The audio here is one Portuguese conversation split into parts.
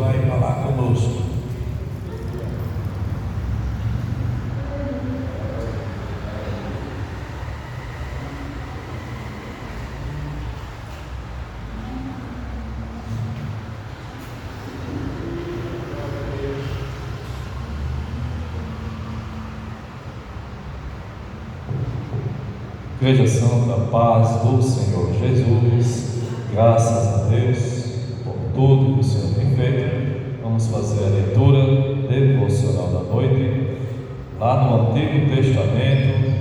vai falar conosco. Igreja Santa, paz do Senhor Jesus, graças a Deus por tudo que o Senhor tem feito. Vamos fazer a leitura devocional da noite, lá no Antigo Testamento,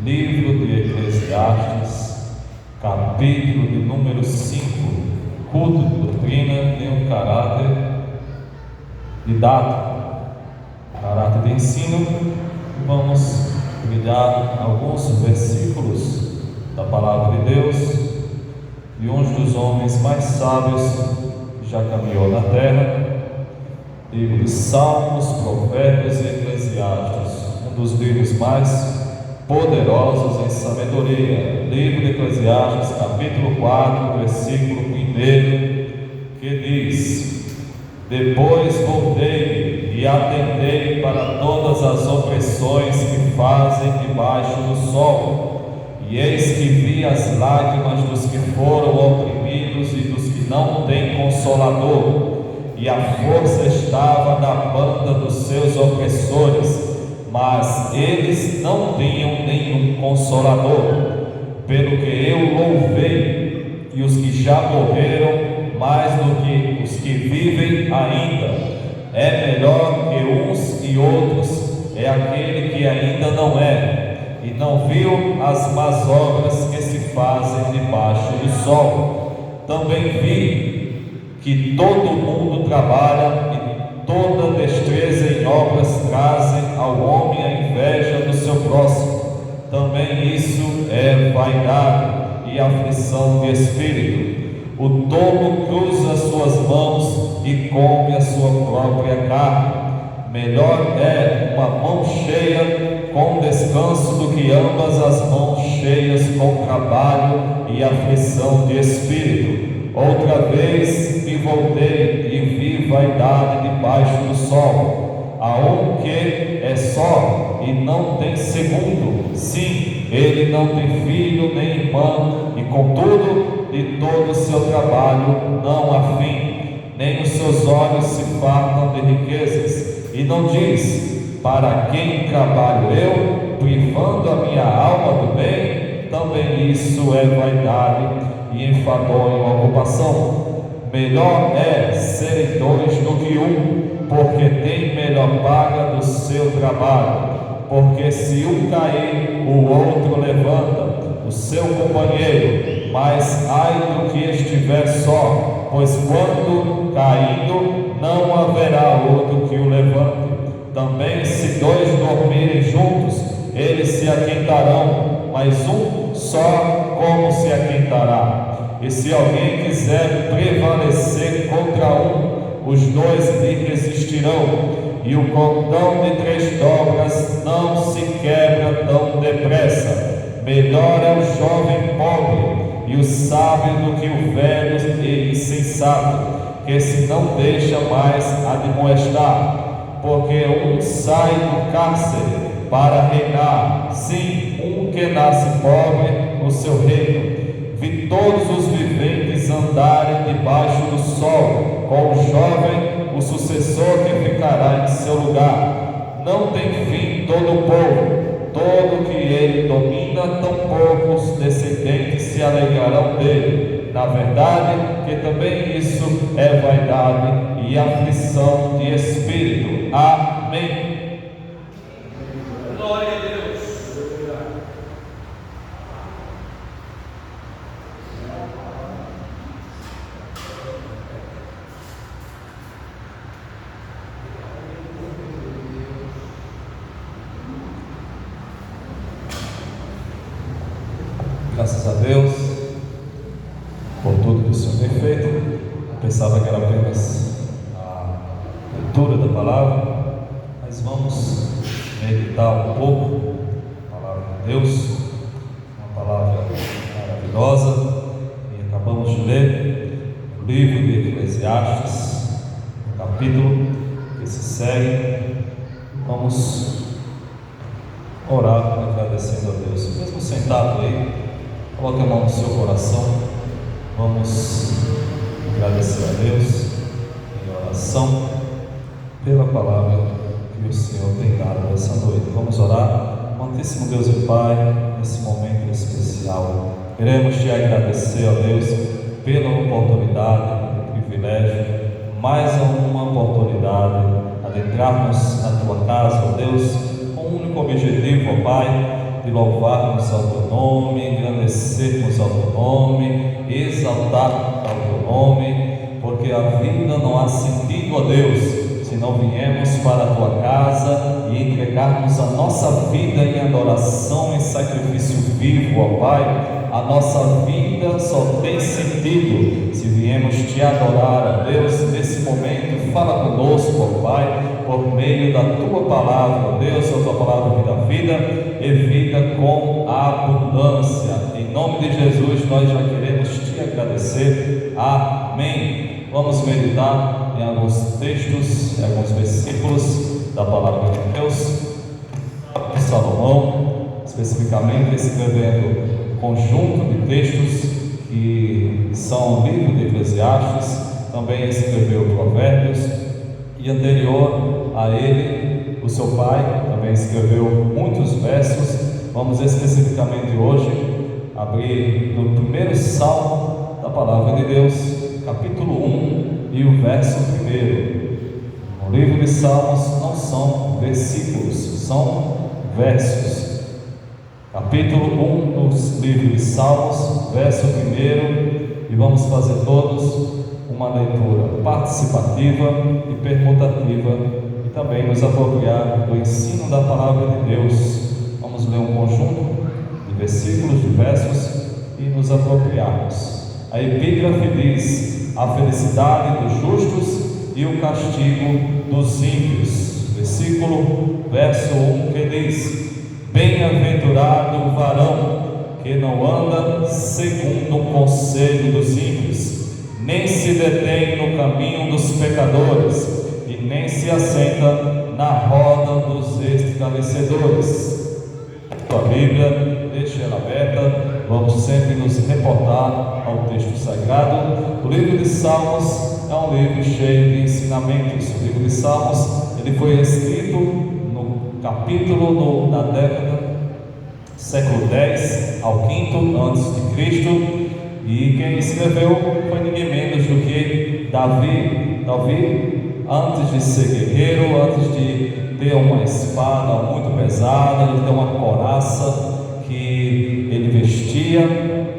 livro de Eclesiastes, capítulo de número 5, culto de doutrina tem um caráter didático, caráter de ensino. Vamos olhar alguns versículos da palavra de Deus de um dos homens mais sábios que já caminhou na terra, livro de Salmos, Provérbios e Eclesiastes, um dos livros mais poderosos em sabedoria, livro de Eclesiastes, capítulo 4, versículo 1, que diz: depois voltei e atentei para todas as opressões que fazem debaixo do sol, e eis que vi as lágrimas dos que foram oprimidos e dos que não têm consolador, e a força estava na banda dos seus opressores, mas eles não tinham nenhum consolador. Pelo que eu louvei, e os que já morreram mais do que os que vivem ainda. É melhor que uns e outros é aquele que ainda não é, e não viu as más obras que se fazem debaixo do sol. Também vi que todo mundo trabalha, e toda destreza em obras trazem ao homem a inveja do seu próximo. Também isso é vaidade e aflição de espírito. O tolo cruza suas mãos e come a sua própria carne. Melhor é uma mão cheia com descanso do que ambas as mãos cheias com trabalho e aflição de espírito. Outra vez me voltei e vi vaidade debaixo do sol. Há um que é só e não tem segundo. Sim, ele não tem filho nem irmã, e contudo, de todo o seu trabalho não há fim, nem os seus olhos se fartam de riquezas. E não diz: para quem trabalho eu, privando a minha alma do bem? Também isso é vaidade e enfadonha em ocupação. Melhor é serem dois do que um, porque tem melhor paga do seu trabalho. Porque se um cair, o outro levanta o seu companheiro, mas ai do que estiver só, pois quando caindo, não haverá outro que o levante. Também se dois dormirem juntos, eles se aquentarão, mas um só como se aquentará? E se alguém quiser prevalecer contra um, os dois lhe resistirão, e o cordão de 3 dobras não se quebra tão depressa. Melhor é o jovem pobre e o sábio do que o velho e insensato, que se não deixa mais admoestar. Porque um sai do cárcere para reinar, sim, um que nasce pobre no seu reino. Vi todos os viventes andarem debaixo do sol, com o jovem, o sucessor que ficará em seu lugar. Não tem fim todo o povo, todo que ele domina, tão poucos descendentes se alegrarão dele. Na verdade, que também isso é vaidade e aflição de espírito. Amém. Glória a Deus. Graças a Deus por tudo que o Senhor tem feito. Eu pensava que era apenas a leitura da palavra, mas vamos meditar um pouco a palavra de Deus, uma palavra maravilhosa, e acabamos de ler o livro de Eclesiastes, no capítulo que se segue. Vamos orar agradecendo a Deus. Mesmo sentado aí, coloque a mão no seu coração. Vamos agradecer a Deus em oração pela palavra que o Senhor tem dado essa noite. Vamos orar. Amantíssimo Deus e Pai, nesse momento especial, queremos te agradecer, ó Deus, pela oportunidade, pelo privilégio, mais uma oportunidade, adentrarmos na tua casa, ó Deus, com o único objetivo, ó Pai, de louvarmos ao teu nome, engrandecermos ao teu nome, exaltar ao teu nome, porque a vida não há sentido, ó Deus, se não viemos para a tua casa e entregarmos a nossa vida em adoração, em sacrifício vivo, ó Pai. A nossa vida só tem sentido se viemos te adorar, ó Deus. Nesse momento, fala conosco, ó Pai, por meio da tua palavra, ó Deus, a tua palavra que dá vida e vida com abundância. Em nome de Jesus, nós já queremos te agradecer. Amém. Vamos meditar em alguns textos, em alguns versículos da palavra de Deus. Salomão, especificamente, escrevendo um conjunto de textos que são o livro de Eclesiastes, também escreveu Provérbios, e anterior a ele, o seu pai também escreveu muitos versos. Vamos especificamente hoje abrir no primeiro salmo da palavra de Deus, capítulo 1 e o verso 1. No livro de Salmos não são versículos, são versos. Capítulo 1 do livro de Salmos, verso 1, e vamos fazer todos uma leitura participativa e permutativa e também nos apropriar do ensino da palavra de Deus. Vamos ler um conjunto de versículos, de versos e nos apropriarmos. A epígrafe diz: a felicidade dos justos e o castigo dos ímpios. Verso 1, que diz: bem-aventurado o varão que não anda segundo o conselho dos ímpios, nem se detém no caminho dos pecadores, e nem se assenta na roda dos escarnecedores. Tua Bíblia, deixa ela aberta, vamos sempre nos reportar ao texto sagrado. O livro de Salmos é um livro cheio de ensinamentos. O livro de Salmos, ele foi escrito no capítulo da década século X ao V antes de Cristo, e quem escreveu foi ninguém menos do que Davi. Davi, antes de ser guerreiro, antes de ter uma espada muito pesada, de ter uma couraça que ele vestia,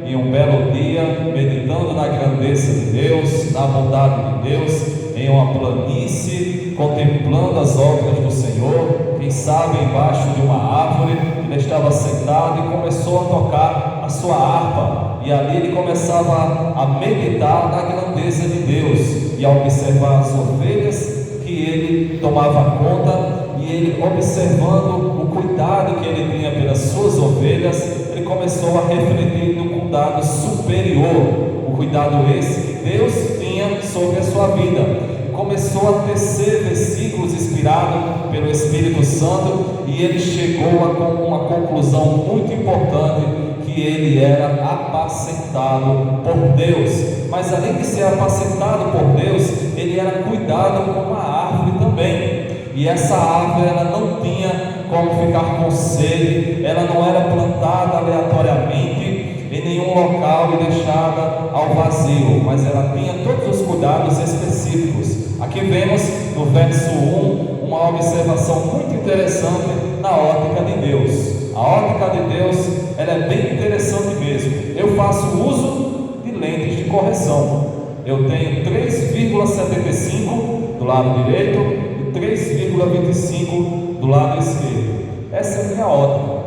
em um belo dia, meditando na grandeza de Deus, na bondade de Deus, em uma planície, contemplando as obras do Senhor, quem sabe embaixo de uma árvore, ele estava sentado e começou a tocar a sua harpa, e ali ele começava a meditar na grandeza de Deus, e a observar as ovelhas que ele tomava conta, e ele, observando o cuidado que ele tinha pelas suas ovelhas, ele começou a refletir no cuidado superior, o cuidado esse que Deus tinha sobre a sua vida. Começou a tecer versículos inspirados pelo Espírito Santo, e ele chegou a uma conclusão muito importante, que ele era apacentado por Deus. Mas além de ser apacentado por Deus, ele era cuidado como uma árvore também. E essa árvore, ela não tinha como ficar com sede, ela não era plantada aleatoriamente em nenhum local e deixada ao vazio, mas ela tinha todos os cuidados específicos. Aqui vemos no verso 1 uma observação muito interessante na ótica de Deus. A ótica de Deus, ela é bem interessante mesmo. Eu faço uso de lentes de correção. Eu tenho 3,75 do lado direito e 3,25 do lado esquerdo. Essa é a minha ótica.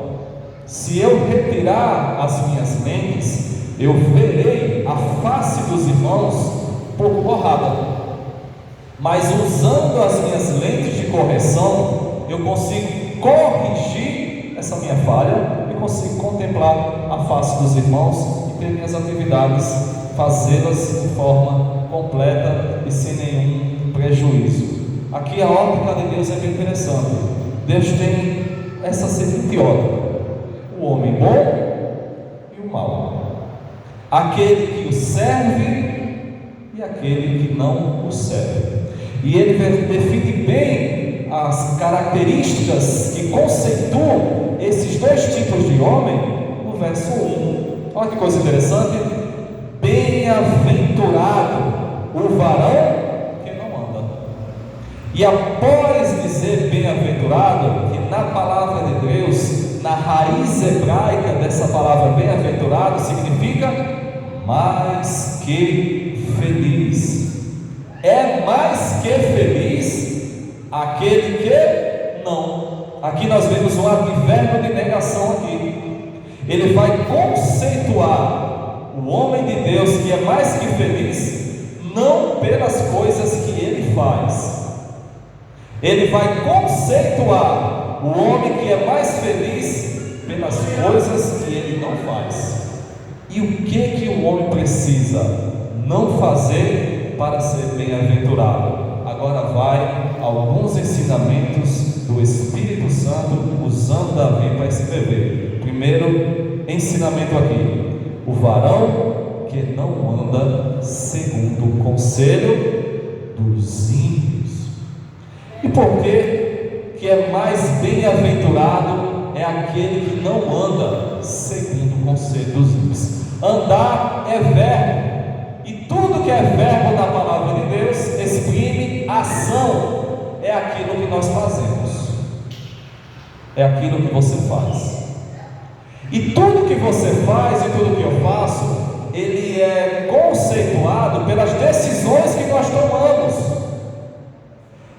Se eu retirar as minhas lentes, eu verei a face dos irmãos por borrada. Mas usando as minhas lentes de correção, eu consigo corrigir essa minha falha e consigo contemplar a face dos irmãos e ter minhas atividades, fazê-las de forma completa e sem nenhum prejuízo. aqui a ótica de Deus é bem interessante. Deus tem essa seguinte ótica: o homem bom e o mau, aquele que o serve e aquele que não o serve. E ele define bem as características que conceituam esses dois tipos de homem no verso 1. Olha que coisa interessante: bem-aventurado o varão que não anda. E após dizer bem-aventurado, que na palavra de Deus, na raiz hebraica dessa palavra bem-aventurado, significa mais que feliz. É mais que feliz aquele que não. Aqui nós vemos um advérbio de negação aqui. Ele vai conceituar o homem de Deus que é mais que feliz, não pelas coisas que ele faz. Ele vai conceituar o homem que é mais feliz pelas coisas que ele não faz. E o que o homem precisa não fazer para ser bem-aventurado? Agora vai alguns ensinamentos do Espírito Santo usando Davi para escrever. Primeiro ensinamento aqui: o varão que não anda segundo o conselho dos ímpios. E por que é mais bem-aventurado é aquele que não anda segundo o conselho dos ímpios? Andar é verbo, e tudo que é verbo da palavra de Deus exprime ação. É aquilo que nós fazemos, é aquilo que você faz. E tudo que você faz e tudo que eu faço, ele é conceituado pelas decisões que nós tomamos.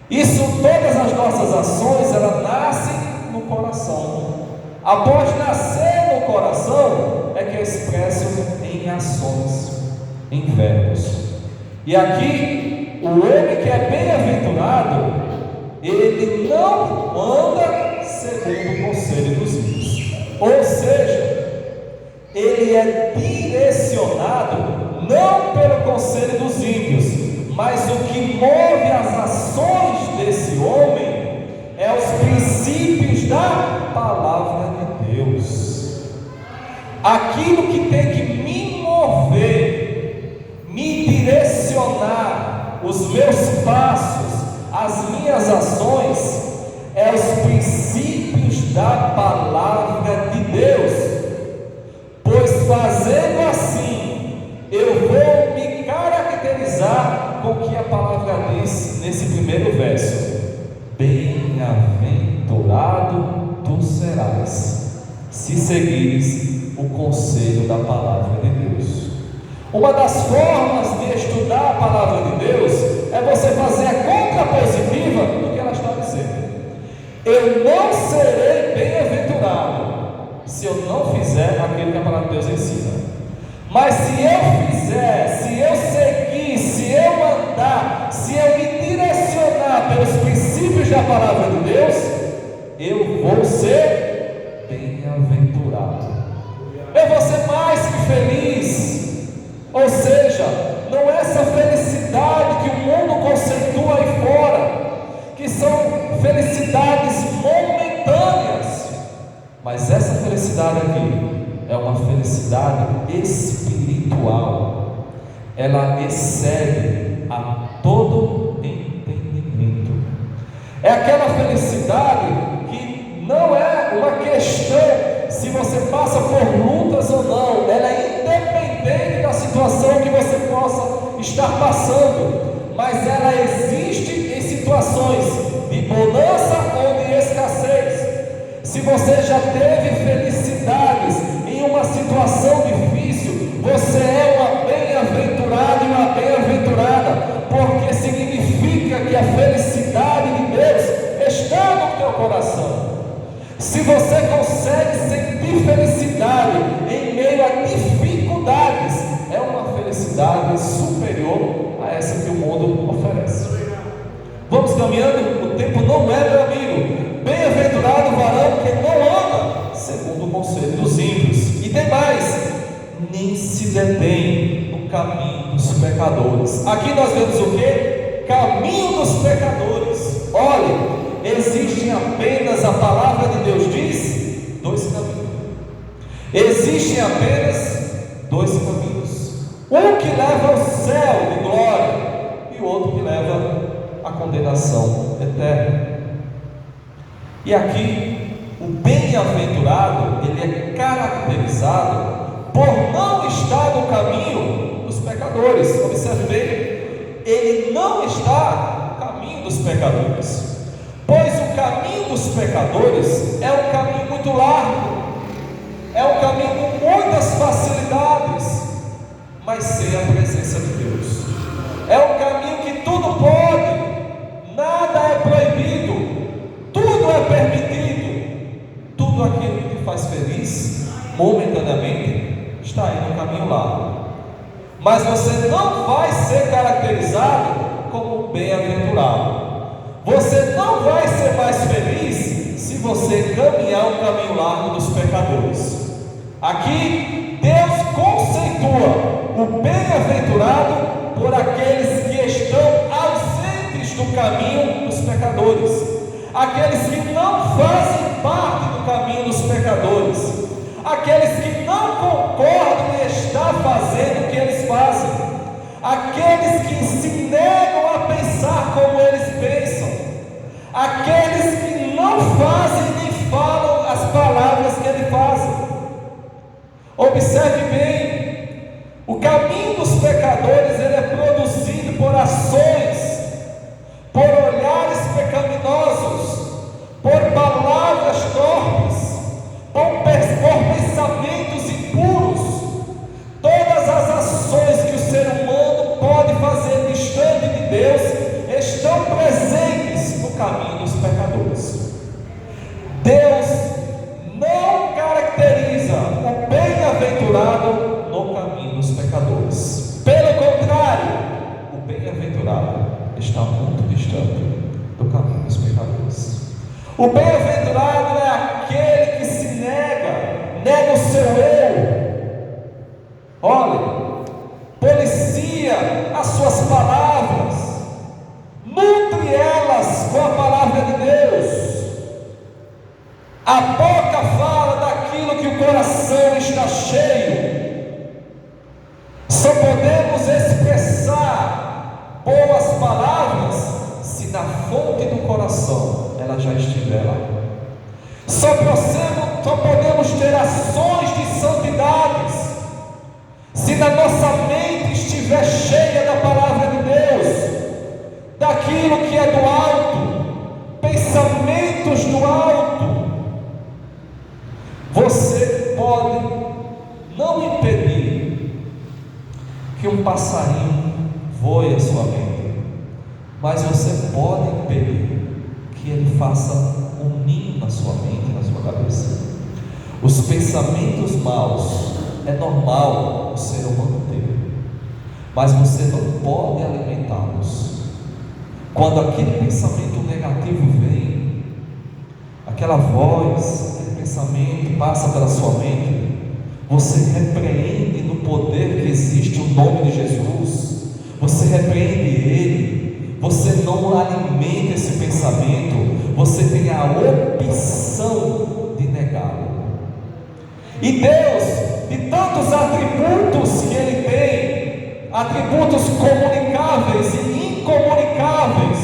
Isso, todas as nossas ações, elas nascem no coração. Após nascer no coração, é que é expresso em ações, em verbos. E aqui, o homem que é bem-aventurado, ele não anda segundo o conselho dos ímpios. Ou seja, ele é direcionado não pelo conselho dos ímpios, mas o que move as ações desse homem é os princípios da palavra de Deus. Aquilo que tem que me mover, me direcionar os meus passos, as minhas ações, é os princípios da palavra de Deus. Pois fazendo assim, eu vou me caracterizar com o que a palavra diz nesse primeiro verso: bem-aventurado tu serás, se seguires o conselho da palavra de Deus. Uma das formas de estudar a palavra de Deus é você fazer a contrapositiva do que ela está dizendo. Eu não serei bem-aventurado se eu não fizer aquilo que a palavra de Deus ensina. Mas se eu fizer, se eu seguir, se eu andar, se eu me direcionar pelos princípios da palavra de Deus, eu vou ser bem-aventurado. Eu vou ser mais que feliz. Ou seja, não é essa felicidade que o mundo conceitua aí fora, que são felicidades momentâneas, mas essa felicidade aqui é uma felicidade espiritual. Ela excede a todo entendimento. É aquela felicidade que não é uma questão se você passa por lutas ou não, ela é independente da situação que você possa estar passando, mas ela existe em situações de bonança ou de escassez. Se você já teve felicidades em uma situação difícil, você é uma bem-aventurada e uma bem-aventurada, porque significa que a felicidade de Deus está no teu coração. Se você consegue sentir felicidade em meio a dificuldades, é uma felicidade superior a essa que o mundo oferece. Vamos caminhando, o tempo não é, meu amigo. Bem-aventurado o varão que não anda segundo o conselho dos ímpios. E tem mais: nem se detém no caminho dos pecadores. Aqui nós vemos o que? Caminho dos pecadores. existem apenas, a palavra de Deus diz, dois caminhos. Existem apenas dois caminhos. Um que leva ao céu de glória e o outro que leva à condenação eterna. E aqui, o bem-aventurado, ele é caracterizado por não estar no caminho dos pecadores. Observe bem, ele não está no caminho dos pecadores, pois o caminho dos pecadores é um caminho muito largo, é um caminho com muitas facilidades, mas sem a presença de Deus. É um caminho que tudo pode, nada é proibido, tudo é permitido, tudo aquilo que te faz feliz, momentaneamente, está aí no caminho largo. Mas você não vai ser caracterizado como bem-aventurado. Você não vai ser mais feliz se você caminhar o caminho largo dos pecadores. Aqui, Deus conceitua o bem-aventurado por aqueles que estão ausentes do caminho dos pecadores, aqueles que não fazem parte do caminho dos pecadores, aqueles que não concordam em estar fazendo o que eles fazem, aqueles que se negam a pensar como eles pensam, aqueles que não fazem nem falam as palavras que eles fazem. Observe bem, o caminho dos pecadores ele é produzido por ações, por olhares pecaminosos, por palavras torpes, por pensamentos impuros. Todas as ações que o ser humano pode fazer distante de Deus estão presentes no caminho dos pecadores. Deus não caracteriza o bem-aventurado no caminho dos pecadores. Pelo contrário, o bem-aventurado está muito distante do caminho dos pecadores. O bem-aventurado é aquele que se nega o seu eu. Olha, policia as suas palavras, nutre elas com a palavra de Deus. A boca fala daquilo que o coração está cheio. Só podemos expressar boas palavras se na fonte do coração ela já estiver lá. Só podemos ter ações de santidades se na nossa mente estiver cheia da palavra de Deus, daquilo que é do alto, pensamentos do alto. Você pode não impedir que um passarinho voe à sua mente, mas você pode impedir que ele faça um ninho na sua mente, na sua cabeça. Os pensamentos maus é normal o ser humano ter, mas você não pode alimentá-los. Quando aquele pensamento negativo vem, aquela voz, aquele pensamento passa pela sua mente, você repreende no poder que existe o nome de Jesus, você repreende ele, você não alimenta esse pensamento, você tem a opção de negá-lo. E Deus, de tantos atributos que Ele tem, atributos comunicáveis e incomunicáveis,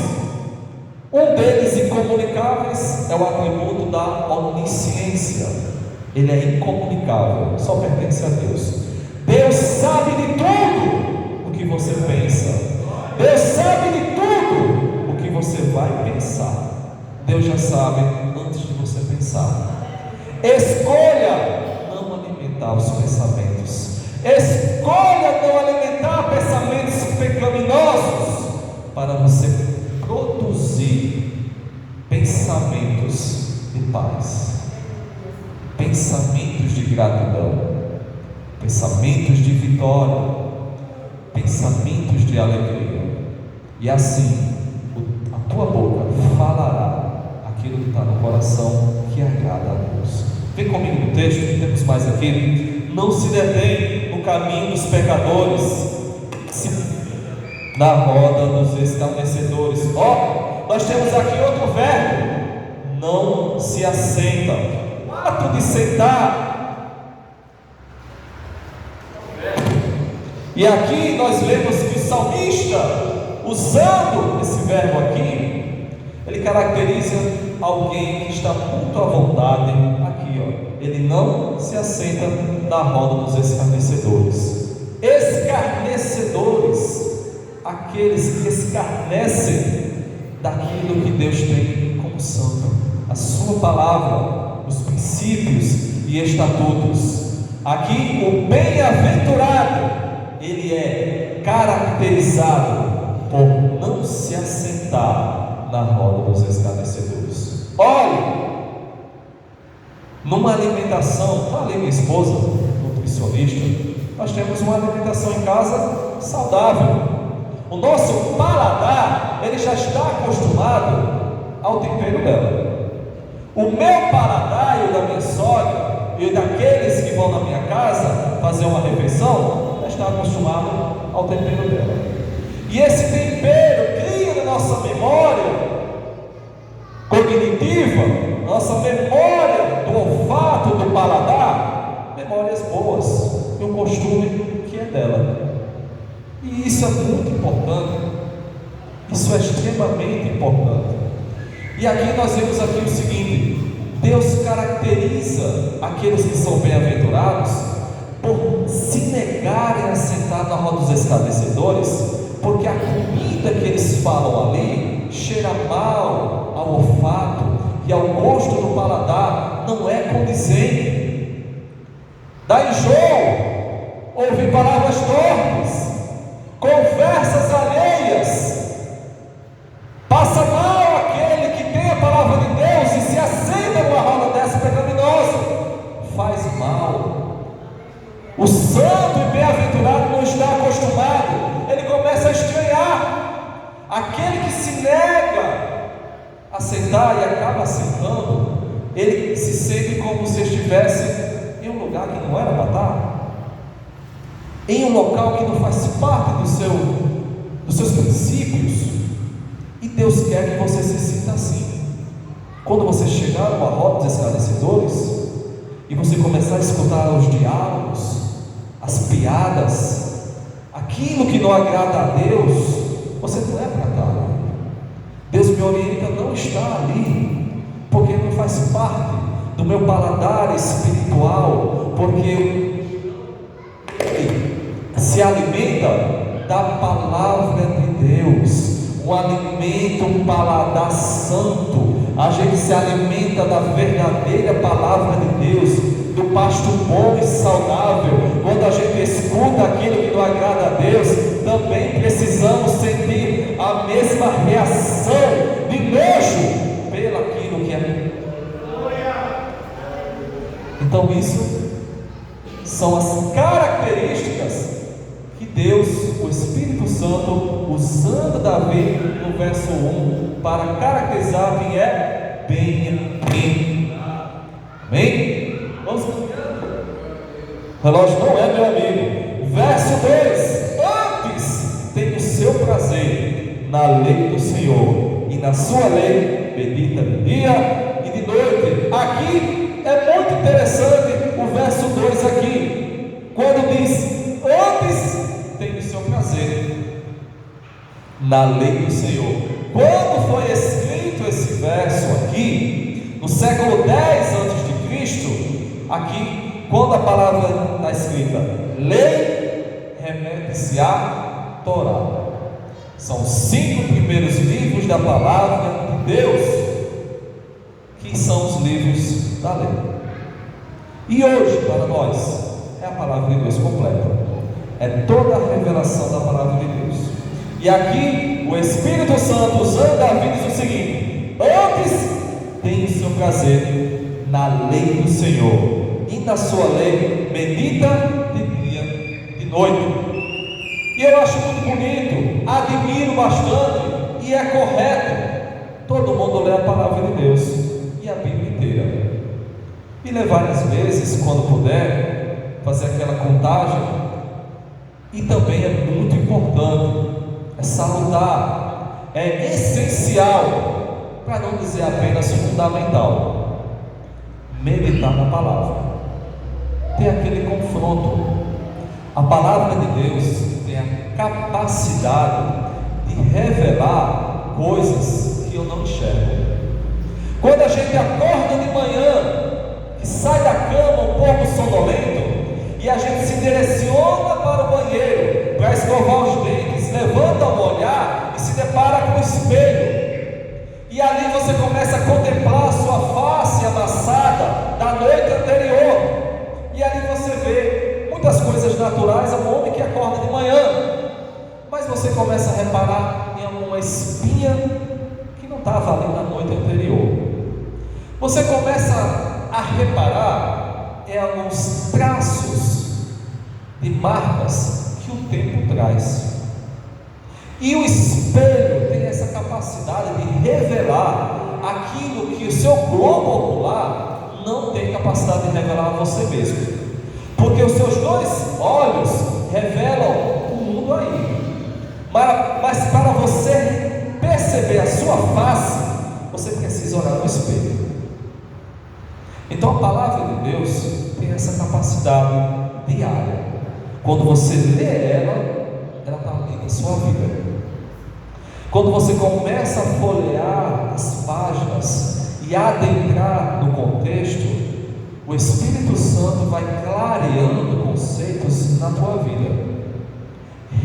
um deles incomunicáveis é o atributo da onisciência. Ele é incomunicável, só pertence a Deus. Deus sabe de tudo o que você pensa, Deus sabe de tudo o que você vai pensar. Deus já sabe antes de você pensar. Escolha não alimentar os pensamentos, escolha não alimentar pensamentos pecaminosos, para você produzir pensamentos de paz, pensamentos de gratidão, pensamentos de vitória, pensamentos de alegria. E assim a tua boca falará aquilo que está no coração, que agrada a Deus. Vem comigo no texto, temos mais aqui. Não se detém no caminho dos pecadores, na roda dos escarnecedores. Nós temos aqui outro verbo, não se assenta. O ato de sentar. E aqui nós vemos que o salmista, usando esse verbo aqui, ele caracteriza alguém que está muito à vontade. Aqui, ó, ele não se assenta na roda dos escarnecedores. Escarnecedores, aqueles que escarnecem daquilo que Deus tem como santo, a sua palavra, os princípios e estatutos. Aqui o bem-aventurado, ele é caracterizado por não se assentar na roda dos escarnecedores. Olhe, numa alimentação, falei minha esposa, nutricionista, nós temos uma alimentação em casa saudável. O nosso paladar, ele já está acostumado ao tempero dela. O meu paladar e o da minha sogra e daqueles que vão na minha casa fazer uma refeição, está acostumado ao tempero dela. E esse tempero cria na nossa memória cognitiva, nossa memória do olfato, do paladar, memórias boas e um costume que é dela. E isso é muito importante. Isso é extremamente importante. E aqui nós vemos aqui o seguinte: Deus caracteriza aqueles que são bem-aventurados por se negarem a sentar na roda dos escarnecedores, porque a comida que eles falam ali cheira mal ao olfato e ao gosto do paladar, não é condizente, dá enjoo, ouvir palavras torpes, conversas alheias, passa mal aquele que tem a palavra de Deus e se assenta numa roda dessa pecaminosa, faz mal. O santo e bem-aventurado não está acostumado, ele começa a estranhar. Aquele que se nega a aceitar e acaba aceitando, ele se sente como se estivesse em um lugar que não era para estar, em um local que não faz parte dos seus princípios. E Deus quer que você se sinta assim. Quando você chegar numa roda dos esclarecedores e você começar a escutar os diálogos, as piadas, aquilo que não agrada a Deus, você não é para estar ali. Deus me orienta a não estar ali, porque não faz parte do meu paladar espiritual, porque ele se alimenta da palavra de Deus, um alimento, um paladar santo. A gente se alimenta da verdadeira palavra de Deus, do pasto bom e saudável. Quando a gente escuta aquilo que não agrada a Deus, também precisamos sentir a mesma reação de nojo pelo aquilo que é. Então isso são as características que Deus, o Espírito Santo, usando Davi no verso 1 para caracterizar quem é bem-aventurado. Amém? Vamos caminhando. O relógio não é meu amigo. Verso 2: antes tem o seu prazer na lei do Senhor, e na sua lei medita de dia e de noite. Aqui é muito interessante o verso 2 aqui, quando diz: antes tem o seu prazer na lei do Senhor. Quando foi escrito esse verso aqui, no século 10 a.C., aqui, quando a palavra está escrita lei, remete-se a Torá. São os 5 primeiros livros da palavra de Deus, que são os livros da lei. E hoje, para nós, é a palavra de Deus completa, é toda a revelação da palavra de Deus. E aqui, o Espírito Santo, usando Davi, diz o seguinte: antes tem o seu prazer na lei do Senhor, e na sua lei medita de dia e de noite. E eu acho muito bonito, admiro bastante, e é correto todo mundo lê a palavra de Deus e a Bíblia inteira, e ler várias vezes quando puder, fazer aquela contagem. E também é muito importante, é salutar, é essencial para não dizer apenas fundamental, meditar na palavra, ter aquele confronto. A palavra de Deus tem a capacidade de revelar coisas que eu não enxergo. Quando a gente acorda de manhã, que sai da cama um pouco sonolento, e a gente se direciona para o banheiro para escovar os dentes, levanta o olhar e se depara com o espelho, e ali você começa a contemplar a sua face amassada da noite anterior, e ali você vê muitas coisas naturais ao homem que acorda de manhã, mas você começa a reparar em alguma espinha que não estava ali na noite anterior. Você começa a reparar em alguns traços de marcas que o tempo traz. E o espelho tem essa capacidade de revelar aquilo que o seu globo ocular não tem capacidade de revelar a você mesmo. Porque os seus dois olhos revelam o mundo aí. Mas para você perceber a sua face, você precisa olhar no espelho. Então a palavra de Deus tem essa capacidade diária. Quando você lê ela está ali na sua vida. Quando você começa a folhear as páginas e adentrar no contexto, o Espírito Santo vai clareando conceitos na tua vida,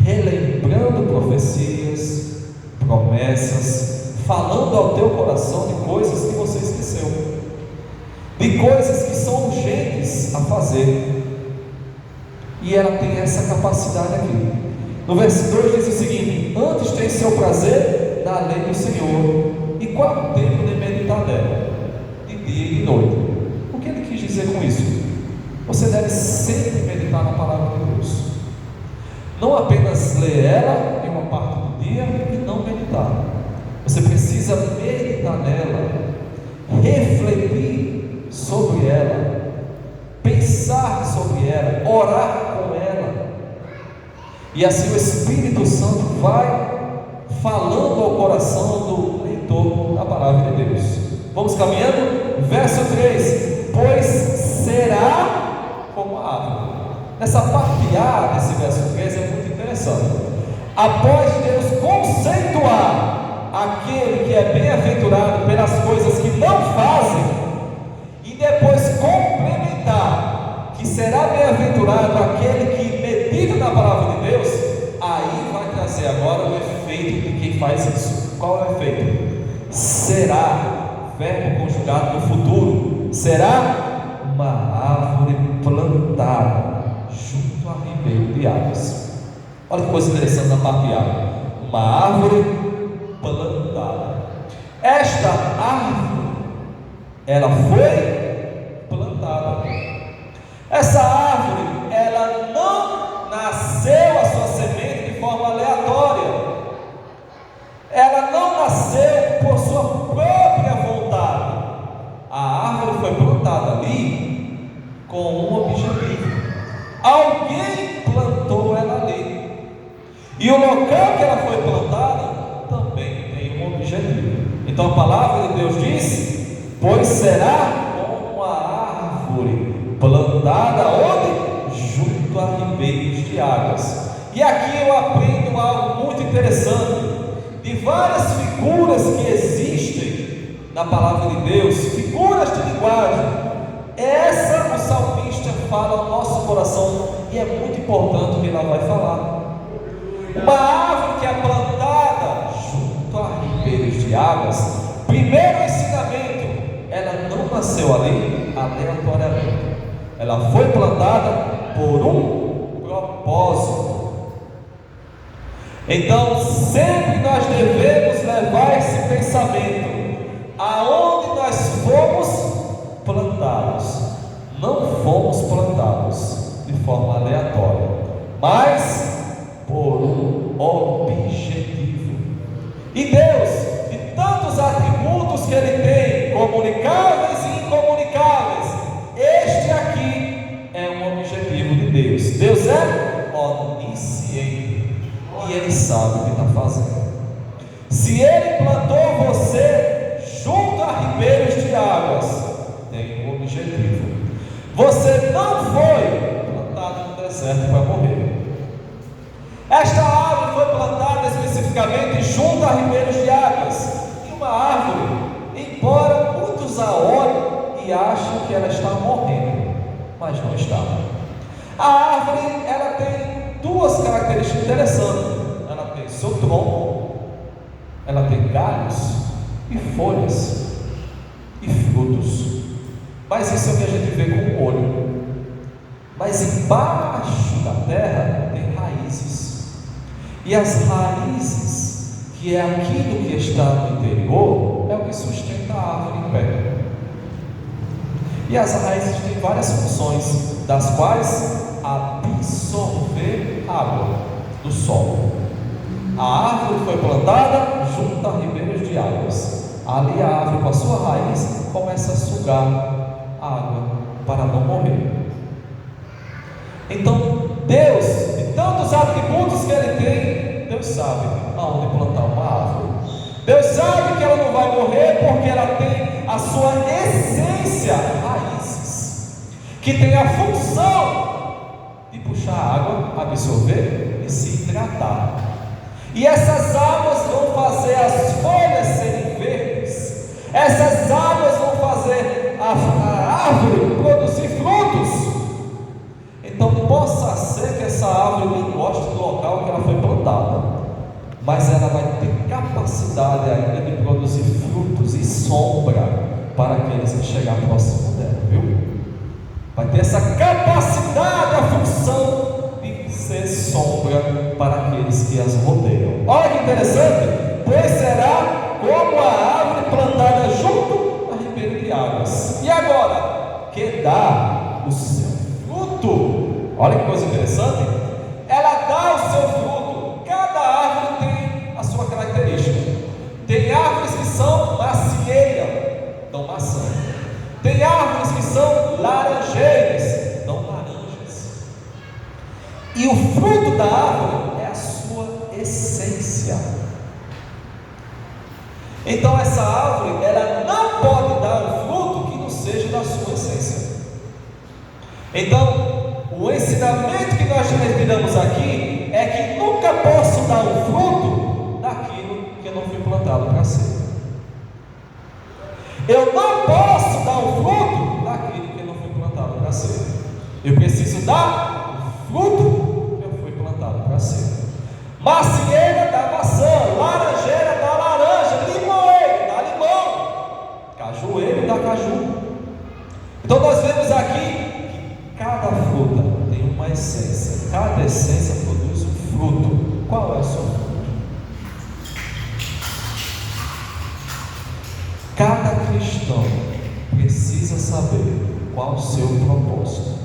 relembrando profecias, promessas, falando ao teu coração de coisas que você esqueceu, de coisas que são urgentes a fazer. E ela tem essa capacidade aqui. No verso 2 diz o seguinte: antes tem seu prazer na lei do Senhor, e qual é o tempo de meditar nela? De dia e de noite. O que ele quis dizer com isso? Você deve sempre meditar na palavra de Deus, não apenas ler ela em uma parte do dia e não meditar. Você precisa meditar nela, refletir sobre ela, pensar sobre ela, orar com ela, e assim o Espírito Santo vai falando ao coração do leitor da palavra de Deus. Vamos caminhando? Verso 3: pois será como a árvore. Nessa parte A desse verso 3 é muito interessante. Após Deus conceituar aquele que é bem-aventurado pelas coisas que não fazem, e depois complementar que será bem-aventurado aquele que medita na palavra de Deus, aí vai trazer agora o efeito de quem faz isso. Qual é o efeito? Será, verbo conjugado no futuro, será uma árvore plantada junto a ribeiro de águas. Olha que coisa interessante na parte A. Uma árvore plantada. Esta árvore, ela foi plantada. Essa árvore, ela não nasceu a sua semente de forma aleatória. Ela não nasceu por sua própria vontade. A árvore foi plantada ali com um objetivo. Alguém plantou ela ali. E o local que ela foi plantada também tem um objetivo. Então a palavra de Deus diz: pois será como a árvore plantada onde? Junto a ribeiros de águas. E aqui eu aprendo algo muito interessante. De várias figuras que existem na palavra de Deus, figuras de linguagem, essa o salmista fala ao nosso coração, e é muito importante o que ela vai falar. Uma árvore que é plantada junto a ribeiros de águas. Primeiro ensinamento: ela não nasceu ali aleatoriamente, ela foi plantada por um propósito. Então sempre nós devemos levar esse pensamento: aonde nós fomos plantados, não fomos plantados de forma aleatória, mas por um objetivo. E Deus, de tantos atributos que Ele tem, comunicáveis e incomunicáveis, este aqui é um objetivo de Deus. Deus é onisciente e Ele sabe o que está fazendo. Se Ele plantou você objetivo. Você não foi plantado no deserto para morrer. Esta árvore foi plantada especificamente junto a ribeiros de águas. E uma árvore, embora muitos a olhem e acham que ela está morrendo, mas não está. A árvore, ela tem duas características interessantes. Ela tem seu tronco, ela tem galhos e folhas e frutos. Mas isso é o que a gente vê com o olho. Mas embaixo da terra tem raízes. E as raízes, que é aquilo que está no interior, é o que sustenta a árvore em pé. E as raízes têm várias funções, das quais absorver água do solo. A árvore foi plantada junto a ribeiros de águas. Ali a árvore, com a sua raiz, começa a sugar água para não morrer. Então Deus, de tantos atributos que Ele tem, Deus sabe aonde plantar uma árvore. Deus sabe que ela não vai morrer porque ela tem a sua essência, raízes, que tem a função de puxar água, absorver e se hidratar. E essas águas vão fazer as folhas serem verdes. Essas águas vão fazer a árvore produzir frutos. Então possa ser que essa árvore nem goste do local que ela foi plantada, mas ela vai ter capacidade ainda de produzir frutos e sombra para aqueles que chegar próximo dela, viu? Vai ter essa capacidade, a função de ser sombra para aqueles que as rodeiam. Olha que interessante, pois será como a árvore plantada junto a ribeiro de águas. E agora, que dá o seu fruto. Olha que coisa interessante, ela dá o seu fruto. Cada árvore tem a sua característica. Tem árvores que são macieira, dão maçã. Tem árvores que são laranjeiras, dão laranjas. E o fruto da árvore é a sua essência. Então essa árvore, ela não pode dar um fruto que não seja da sua essência. Então o ensinamento que nós retiramos aqui é que nunca posso dar um fruto daquilo que eu não fui plantado para ser. Eu não posso dar um fruto daquilo que eu não fui plantado para ser. Eu preciso dar o fruto que eu fui plantado para ser. Macieira dá maçã, laranjeira dá laranja, limoeiro dá limão, cajueiro dá caju. Então nós vemos aqui cada fruta tem uma essência, cada essência produz um fruto. Qual é o seu fruto? Cada cristão precisa saber qual o seu propósito.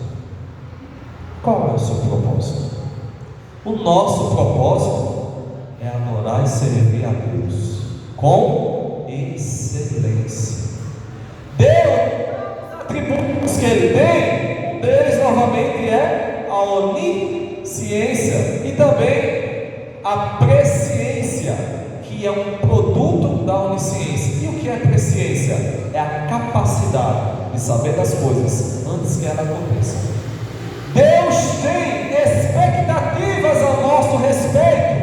Qual é o seu propósito? O nosso propósito é adorar e servir a Deus com excelência. Deus, os atributos que Ele tem, deles novamente é a onisciência e também a presciência, que é um produto da onisciência. E o que é presciência? É a capacidade de saber das coisas antes que elas aconteçam. Deus tem expectativas ao nosso respeito.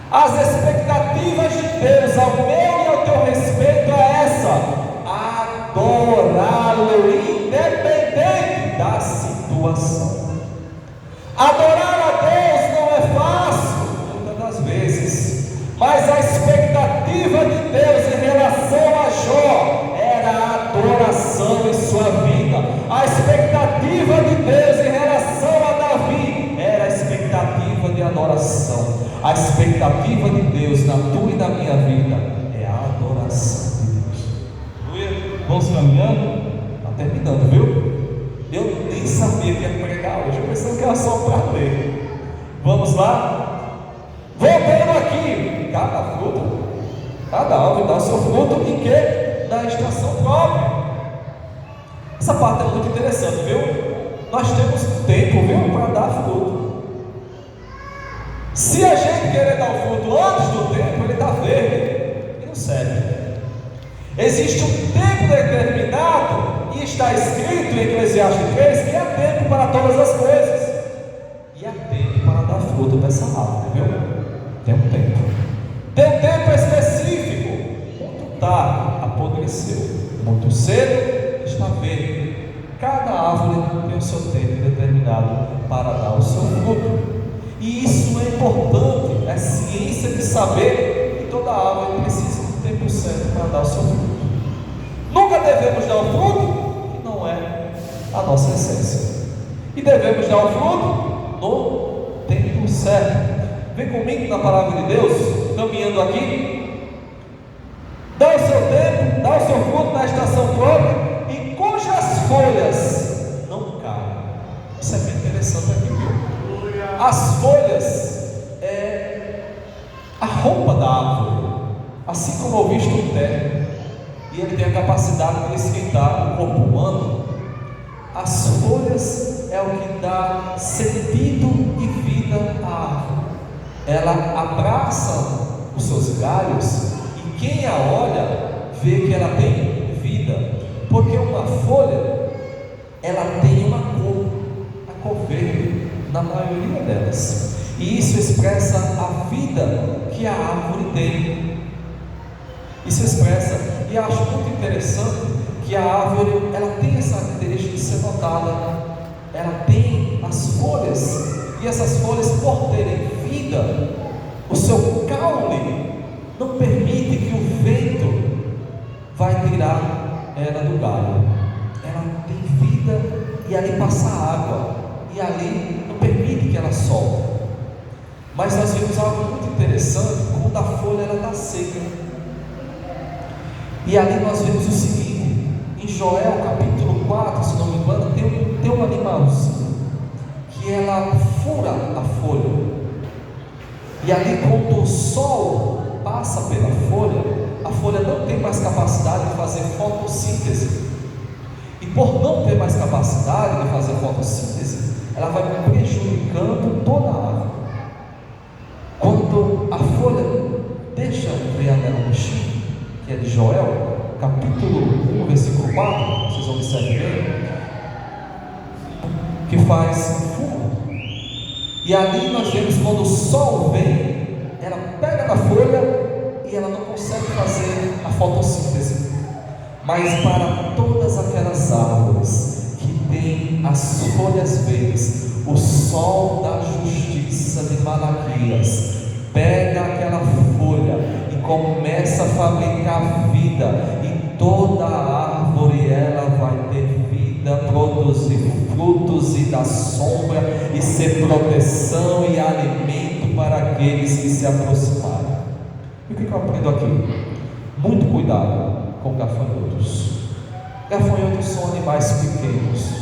As expectativas de Deus ao meu e ao teu respeito é essa: adorá-lo independente da situação. Adorar a Deus não é fácil, muitas das vezes, mas a expectativa de Deus em relação a Jó era a adoração em sua vida. A expectativa de Deus em relação a Davi era a expectativa de adoração. A expectativa de Deus na tua e na minha vida é a adoração de Deus. Vamos caminhando? Está terminando, viu? Eu nem sabia que ia pregar hoje, eu pensava que era só para ler. Vamos lá? Voltando aqui, cada fruta, cada árvore dá o seu fruto em que? Na estação própria. Essa parte é muito interessante, viu? Nós temos tempo, viu, para dar fruto. Se a gente querer dar o fruto antes do tempo, ele está verde e não serve. Existe um tempo determinado está escrito em Eclesiastes 3 que há tempo para todas as coisas, e há tempo para dar fruto dessa árvore, viu? Tem um tempo. Tem um tempo específico. Muito tarde apodreceu, muito cedo está verde. Cada árvore tem o seu tempo determinado para dar o seu fruto. E isso é importante, é ciência de saber que toda árvore precisa do tempo certo para dar o seu fruto. Nunca devemos dar o fruto que não é a nossa essência, e devemos dar o fruto no tempo certo. Vem comigo na palavra de Deus, caminhando aqui. Dá o seu tempo, dá o seu fruto na estação própria, e cujas folhas não caem. Isso é bem interessante aqui, viu? As folhas é a roupa da árvore, assim como eu visto o terno, e ele tem a capacidade de esquentar o corpo humano. As folhas é o que dá sentido e vida à árvore. Ela abraça os seus galhos, e quem a olha vê que ela tem vida, porque uma folha ela tem uma cor, a cor verde na maioria delas, e isso expressa a vida que a árvore tem. Isso expressa, e acho muito interessante que a árvore ela tem essa característica de ser notada. Ela tem as folhas, e essas folhas, por terem vida, o seu caule não permite que o vento vai tirar ela do galho. Ela tem vida, e ali passa água, e ali não permite que ela solte. Mas nós vimos algo muito interessante quando a folha está seca. E ali nós vemos o seguinte: em Joel capítulo 4, se não me engano, tem um animalzinho que ela fura a folha, e ali quando o sol passa pela folha, a folha não tem mais capacidade de fazer fotossíntese, e por não ter mais capacidade de fazer fotossíntese, ela vai prejudicando toda a árvore. Quando a folha deixa ver a bichinho, que é de Joel, capítulo 1, versículo 4, vocês observem bem, que faz fogo. E ali nós vemos quando o sol vem, ela pega na folha e ela não consegue fazer a fotossíntese. Mas para todas aquelas árvores que têm as folhas verdes, o sol da justiça de Malaquias pega aquela folha e começa a fabricar vida, e toda a árvore ela vai ter vida, produzir frutos e dar sombra e ser proteção e alimento para aqueles que se aproximarem. E o que eu aprendo aqui? Muito cuidado com gafanhotos. Gafanhotos são animais pequenos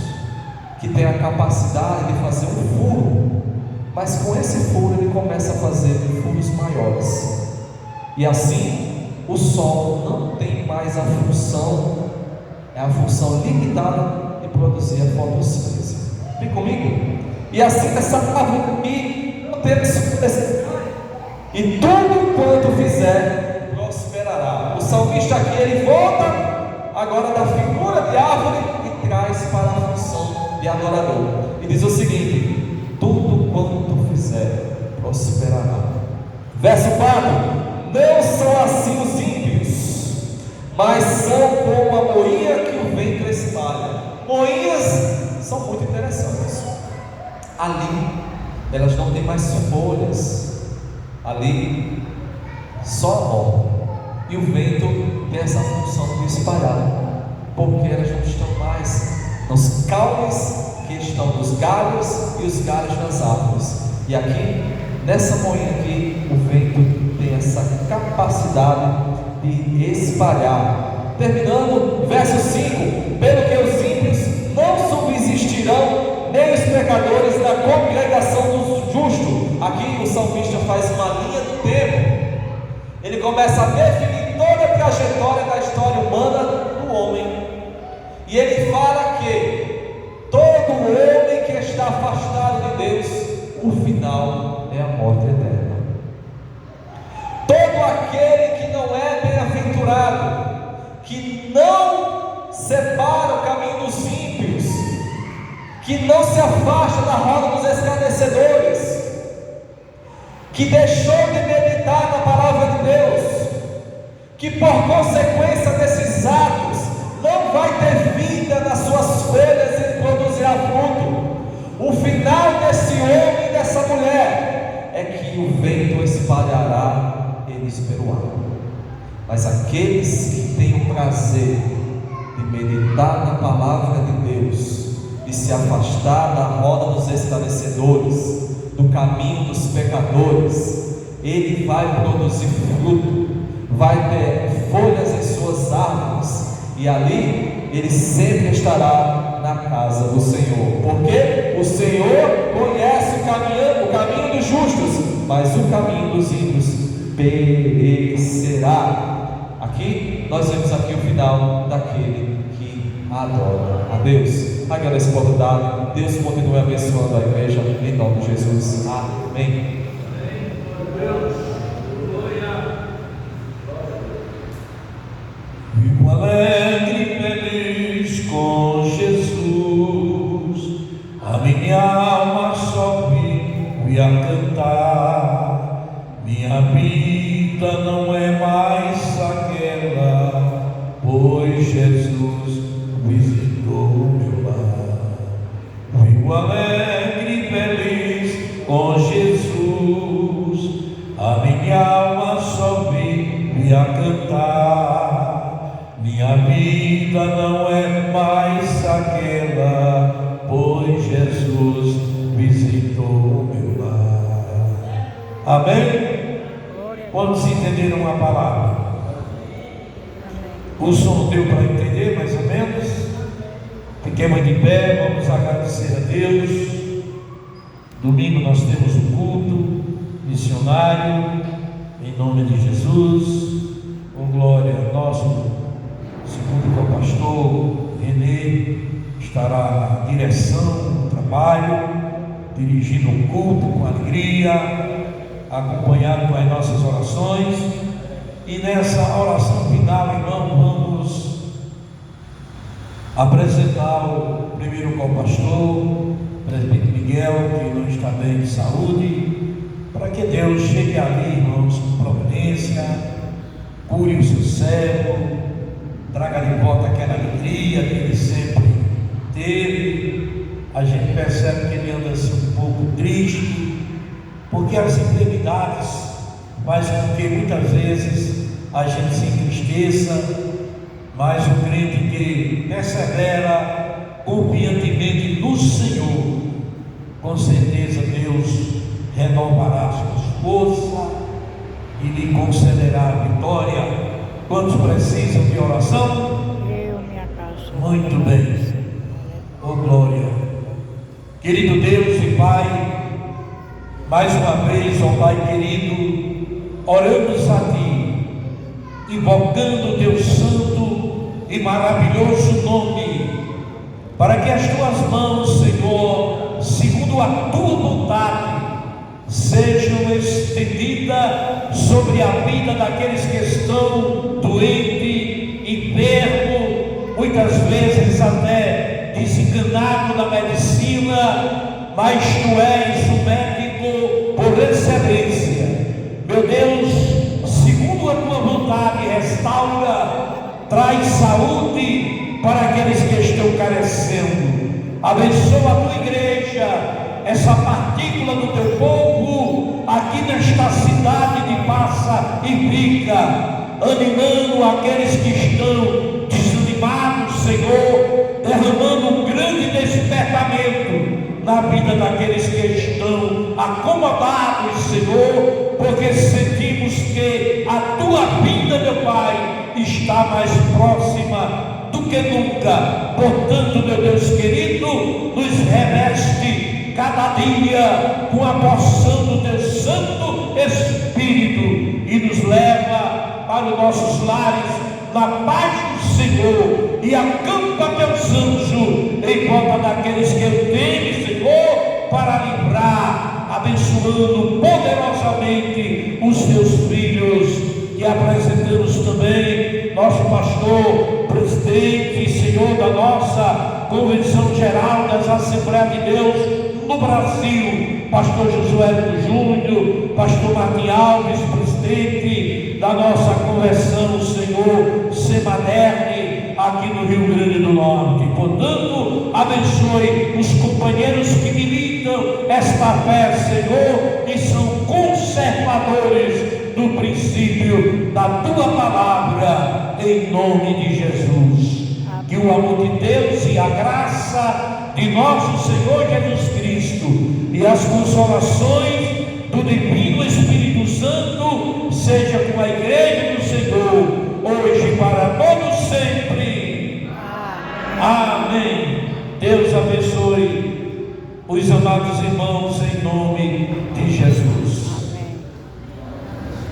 que têm a capacidade de fazer um furo, mas com esse furo ele começa a fazer furos maiores, e assim o sol não tem mais a função, é a função limitada de produzir a fotossíntese. Vem comigo? E assim essa árvore aqui não tem esse, e tudo quanto fizer prosperará. O salmista aqui ele volta agora da figura de árvore e traz para a função de adorador, e diz o seguinte: tudo quanto fizer prosperará. Verso 4: não são assim os ímpios, mas são como a moinha que o vento espalha. Moinhas são muito interessantes. Ali elas não têm mais folhas, ali só a borda, e o vento tem essa função de espalhar, porque elas não estão mais nos caules que estão nos galhos e os galhos das árvores. E aqui, nessa moinha aqui, o vento tem essa capacidade de espalhar. Terminando, verso 5: pelo que os ímpios não subsistirão, nem os pecadores da congregação dos justos. Aqui o salmista faz uma linha do tempo. Ele começa a definir toda a trajetória da história humana do homem, e ele fala que todo homem que está afastado de Deus, o final é a morte eterna. Todo aquele que não é bem-aventurado, que não separa o caminho dos ímpios, que não se afasta da roda dos escarnecedores, que deixou de meditar na palavra de Deus, que por consequência desses atos não vai ter vida nas suas folhas e produzirá fruto. O final desse homem e dessa mulher é que o vento espalhará eles pelo ar. Mas aqueles que têm o prazer de meditar na palavra de Deus e se afastar da roda dos esclarecedores, do caminho dos pecadores, ele vai produzir fruto, vai ter folhas em suas árvores, e ali ele sempre estará na casa do Senhor, porque o Senhor conhece o caminho dos justos, mas o caminho dos ímpios perecerá. Aqui nós vemos aqui o final daquele que adora a Deus. Agradeço a oportunidade. Deus continue abençoando a igreja em nome de Jesus. Amém. Vivo alegre e feliz com Jesus, a minha alma só vive a cantar. Minha vida não é mais aquela, pois Jesus visitou meu lar. Vivo alegre e feliz com Jesus, a minha alma só vive a cantar. Minha vida não é mais aquela, pois Jesus visitou meu lar. Amém? Quantos entenderam a palavra? O som deu para entender mais ou menos? Fiquemos de pé, vamos agradecer a Deus. Domingo nós temos um culto missionário, em nome de Jesus. Com glória, nosso segundo pastor Renê estará na direção do trabalho, dirigindo o culto com alegria, acompanhado com as nossas orações. E nessa oração final, irmão, vamos apresentar o primeiro co-pastor, presbítero Miguel, que não está bem de saúde, para que Deus chegue ali, irmãos, com providência, cure o seu servo, traga de volta aquela alegria que ele sempre teve. A gente percebe que ele anda assim um pouco triste, porque as enfermidades fazem com que muitas vezes a gente se entristeça, mas o crente que persevera confiantemente no Senhor, com certeza Deus renovará sua força e lhe concederá a vitória. Quantos precisam de oração? Eu, minha casa. Muito bem. Oh glória. Querido Deus e Pai, mais uma vez, ó Pai querido, oramos a Ti, invocando o Teu santo e maravilhoso nome, para que as Tuas mãos, Senhor, segundo a Tua vontade, sejam estendidas sobre a vida daqueles que estão doentes, enfermos, muitas vezes até desenganado da medicina, mas Tu és o médico por excelência. Meu Deus, segundo a Tua vontade, restaura, traz saúde para aqueles que estão carecendo. Abençoa a Tua igreja, essa partícula do Teu povo, aqui nesta cidade de Passa e Bica, animando aqueles que estão desanimados, Senhor, derramando um grande despertamento na vida daqueles que estão acomodados, Senhor, porque sentimos que a Tua vinda, meu Pai, está mais próxima do que nunca. Portanto, meu Deus querido, nos reveste cada dia com a porção do Teu Santo Espírito e nos leva para os nossos lares na paz do Senhor, e acampa Teus anjos em volta daqueles que eu tenho, Senhor, para livrar, abençoando poderosamente os Teus filhos. E apresentamos também nosso pastor presidente, Senhor, da nossa Convenção Geral das Assembleias de Deus no Brasil, pastor Josué do Júnior, pastor Martim Alves, presidente da nossa convenção, Senhor, Semaderne, aqui no Rio Grande do Norte. Portanto, abençoe os companheiros que militam esta fé, Senhor, e são conservadores do princípio da tua palavra, em nome de Jesus. Que o amor de Deus e a graça de nosso Senhor Jesus Cristo e as consolações do Divino Espírito Santo seja com a igreja do Senhor, hoje e para todos sempre. Amém. Deus abençoe os amados irmãos em nome de